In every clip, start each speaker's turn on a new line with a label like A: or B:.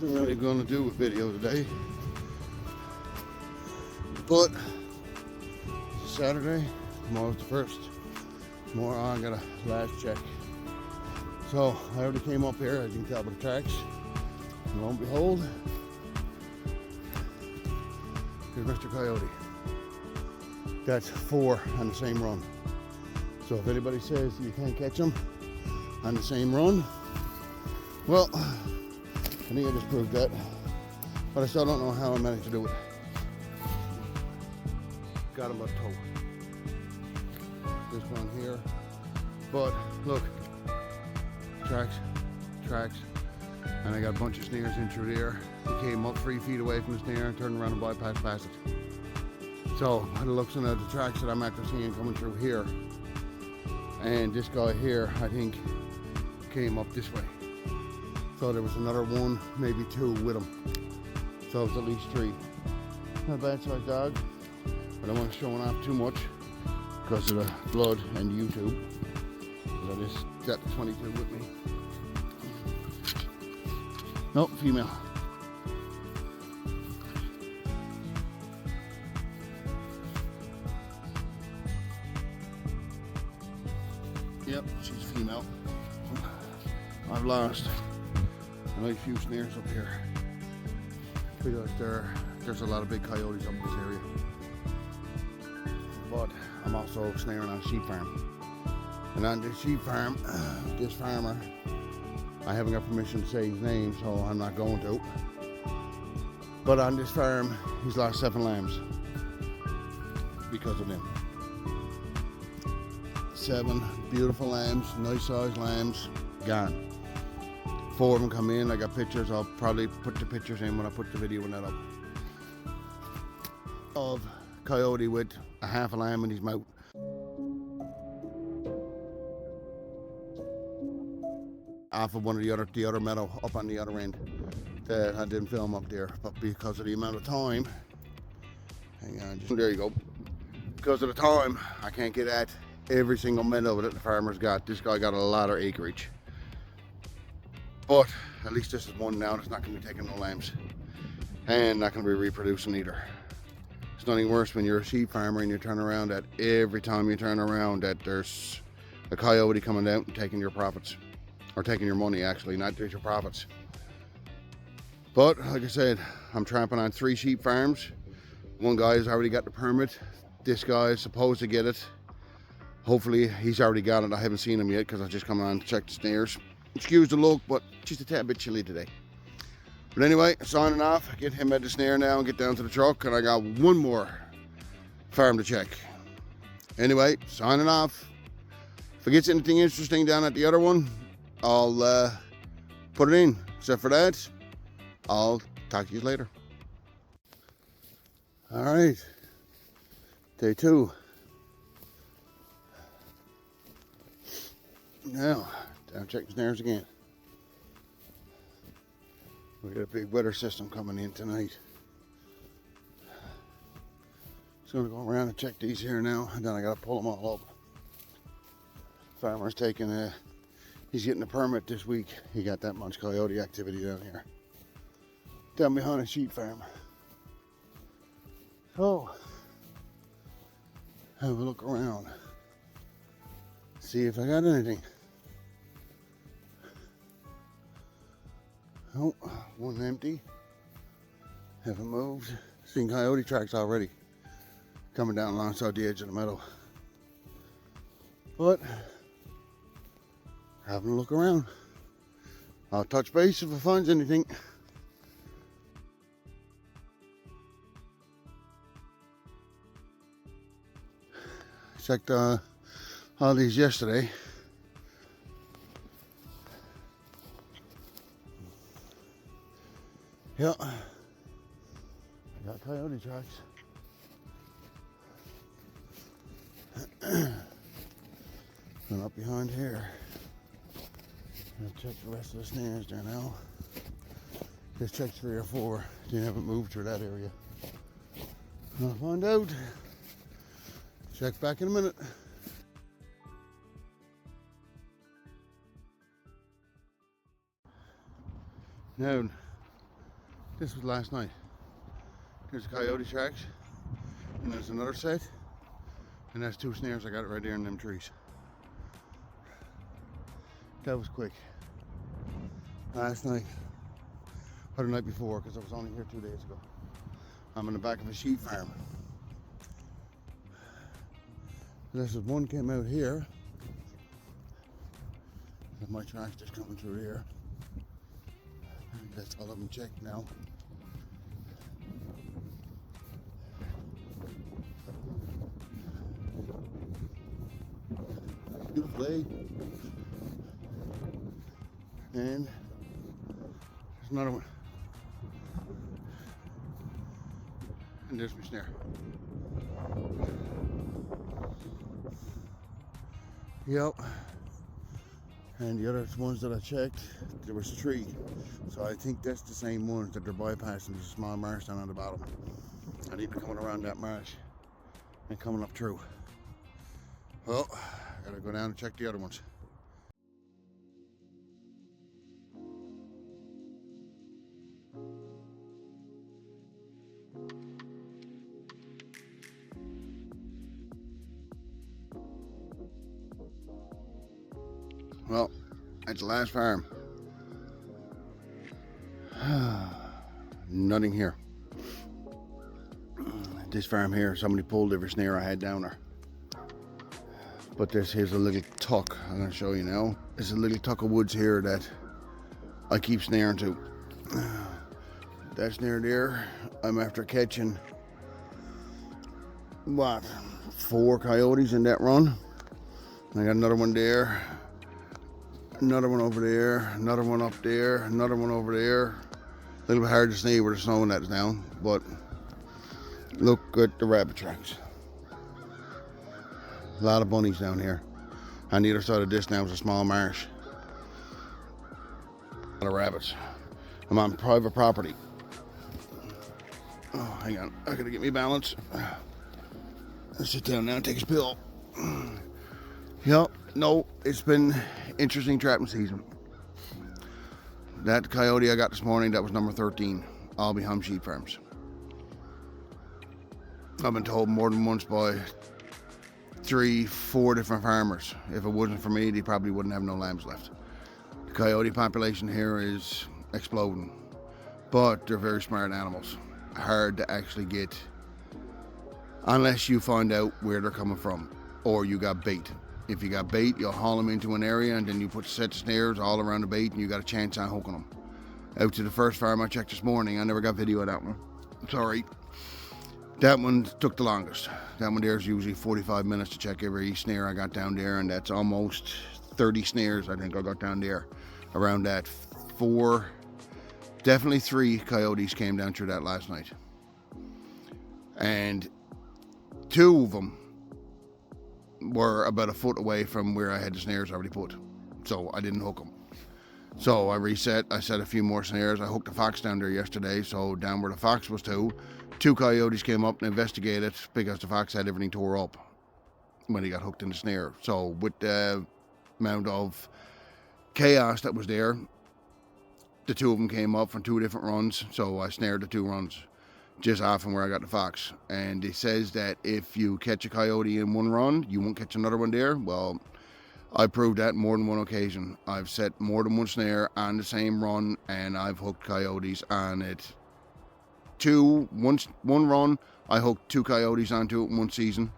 A: wasn't really going to do a video today, but it's Saturday, tomorrow's the 1st. Tomorrow I got a last check. So I already came up here, as you can tell by the tracks. And lo and behold, here's Mr. Coyote. That's 4 on the same run. So if anybody says you can't catch them on the same run, well, I think I just proved that. But I still don't know how I managed to do it. Got him by the toe. This one here. But look, tracks. And I got a bunch of snares in through there. He came up 3 feet away from the snare and turned around and bypassed past it. So by the looks of the tracks that I'm after seeing coming through here, and this guy here, I think, came up this way. So there was another 1, maybe 2 with him. So it was at least 3. Not a bad sized dog, but I don't want to show him off too much because of the blood and YouTube. So I just got the 22 with me. Nope, female. Yep, she's female. I've lost a nice few snares up here because there's a lot of big coyotes up in this area. But I'm also snaring on a sheep farm. And on this sheep farm, this farmer, I haven't got permission to say his name, so I'm not going to. But on this farm, he's lost 7 lambs because of them. 7 beautiful lambs, nice sized lambs, gone. 4 of them come in. I got pictures. I'll probably put the pictures in when I put the video in that up. Of coyote with a half a lamb in his mouth. Off of one of the other meadow up on the other end. I didn't film up there, but because of the amount of time, hang on, there you go. Because of the time, I can't get at every single meadow that the farmer's got. This guy got a lot of acreage. But at least this is one now that's not going to be taking no lambs. And not going to be reproducing either. It's nothing worse when you're a sheep farmer and you turn around that every time you turn around that there's a coyote coming out and taking your profits. Or taking your money, actually, not just your profits. But like I said, I'm tramping on 3 sheep farms. One guy has already got the permit. This guy is supposed to get it. Hopefully he's already got it. I haven't seen him yet because I just come on to check the snares. Excuse the look, but just a tad bit chilly today. But anyway, signing off. Get him at the snare now and get down to the truck. And I got 1 more farm to check. Anyway, signing off. If I get anything interesting down at the other one, I'll put it in. Except for that, I'll talk to you later. All right, day 2. Now, down check the snares again. We got a big weather system coming in tonight. Just gonna go around and check these here now, and then I gotta pull them all up. Farmer's taking he's getting a permit this week. He got that much coyote activity down here. Down behind a sheep farm. So, have a look around. See if I got anything. Oh, 1 empty. Haven't moved. Seen coyote tracks already. Coming down alongside the edge of the meadow. But, having a look around. I'll touch base if I find anything. Checked all these yesterday. Yeah, I got coyote tracks. And up behind here. I'll check the rest of the snares there now. Just checked 3 or 4. They haven't moved through that area. I'll find out. Check back in a minute. Now, This was last night. Here's the coyote tracks, and there's another set, and that's 2 snares. I got it right there in them trees. That was quick. Last night, or the night before, because I was only here 2 days ago. I'm in the back of a sheep farm. This is one came out here. My tracks just coming through here. That's all I've been checked now. Beautiful day. And there's another one. And there's my snare. Yep. And the other ones that I checked, there was 3. So I think that's the same ones that they're bypassing. There's a small marsh down on the bottom. I need to come around that marsh and coming up through. Well, I gotta go down and check the other ones. Well, that's the last farm. Nothing here. This farm here, somebody pulled every snare I had down there. But here's a little tuck. I'm gonna show you now. There's a little tuck of woods here that I keep snaring to. That snare there, I'm after catching, what, 4 coyotes in that run. And I got another one there. Another one over there, another one up there, another one over there. A little bit hard to see where the snow and that's down, but look at the rabbit tracks. A lot of bunnies down here. On the other side of this now is a small marsh. A lot of rabbits. I'm on private property. Oh, hang on, I gotta get me balance. Let's sit down now and take a spill. Yep, no, it's been interesting trapping season. That coyote I got this morning, that was number 13, Albie Hum Sheep Farms. I've been told more than once by 3, 4 different farmers, if it wasn't for me, they probably wouldn't have no lambs left. The coyote population here is exploding, but they're very smart animals. Hard to actually get, unless you find out where they're coming from, or you got bait. If you got bait, you'll haul them into an area and then you put set of snares all around the bait and you got a chance on hooking them. Out to the first farm I checked this morning, I never got video of that one. Sorry. That one took the longest. That one there is usually 45 minutes to check every snare I got down there, and that's almost 30 snares I think I got down there. Around that 4, definitely 3 coyotes came down through that last night. And 2 of them were about a foot away from where I had the snares already put, so I didn't hook them. So I reset, I set a few more snares. I hooked a fox down there yesterday, so down where the fox was 2 coyotes came up and investigated because the fox had everything tore up when he got hooked in the snare. So with the amount of chaos that was there, the 2 of them came up from 2 different runs, so I snared the 2 runs just off from where I got the fox. And it says that if you catch a coyote in one run, you won't catch another one there. Well, I proved that more than one occasion. I've set more than 1 snare on the same run, and I've hooked coyotes on it. One run, I hooked 2 coyotes onto it in one season.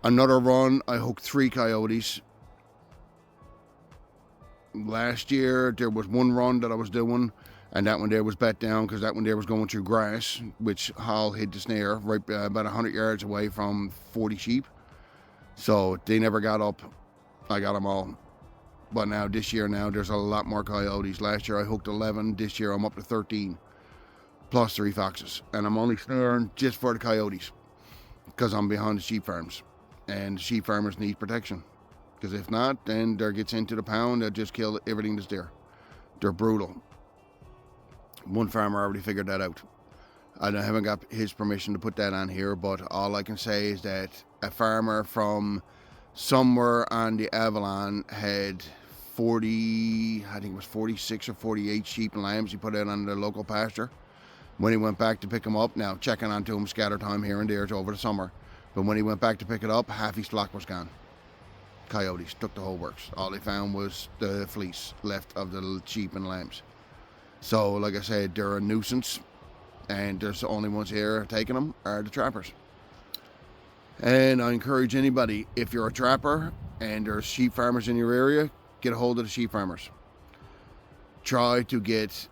A: Another run, I hooked 3 coyotes. Last year, there was 1 run that I was doing, and that one there was bet down because that one there was going through grass, which Hal hid the snare right about 100 yards away from 40 sheep. So they never got up. I got them all. But now this year there's a lot more coyotes. Last year I hooked 11. This year I'm up to 13. Plus 3 foxes. And I'm only snaring just for the coyotes because I'm behind the sheep farms. And the sheep farmers need protection. Because if not, then there gets into the pound, they'll just kill everything that's there. They're brutal. One farmer already figured that out. I haven't got his permission to put that on here, but all I can say is that a farmer from somewhere on the Avalon had 40, I think it was 46 or 48 sheep and lambs he put out on the local pasture. When he went back to pick them up, now checking onto him scatter time here and there over the summer, but when he went back to pick it up, half his flock was gone. Coyotes took the whole works. All they found was the fleece left of the sheep and lambs. So, like I said, they're a nuisance, and there's the only ones here taking them are the trappers. And I encourage anybody, if you're a trapper and there's sheep farmers in your area, get a hold of the sheep farmers. Try to get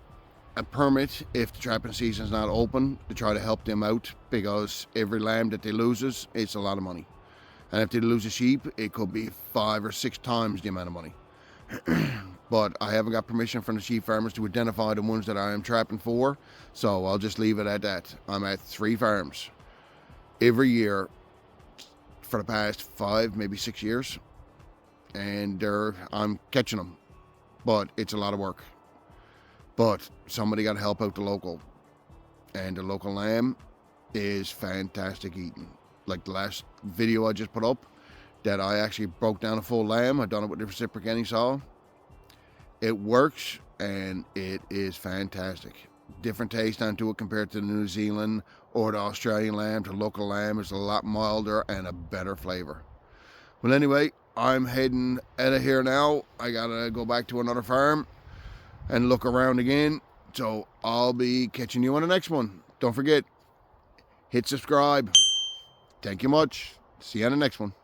A: a permit if the trapping season is not open to try to help them out, because every lamb that they loses, it's a lot of money. And if they lose a sheep, it could be 5 or 6 times the amount of money. But I haven't got permission from the sheep farmers to identify the ones that I am trapping for, so I'll just leave it at that. I'm at 3 farms every year for the past 5, maybe 6 years, and I'm catching them, but it's a lot of work. But somebody got to help out the local, and the local lamb is fantastic eating. Like the last video I just put up, that I actually broke down a full lamb. I've done it with the reciprocating saw. It works, and it is fantastic. Different taste onto it compared to the New Zealand or the Australian lamb. The local lamb is a lot milder and a better flavor. Well, anyway, I'm heading out of here now. I gotta go back to another farm and look around again. So I'll be catching you on the next one. Don't forget, hit subscribe. Thank you much. See you on the next one.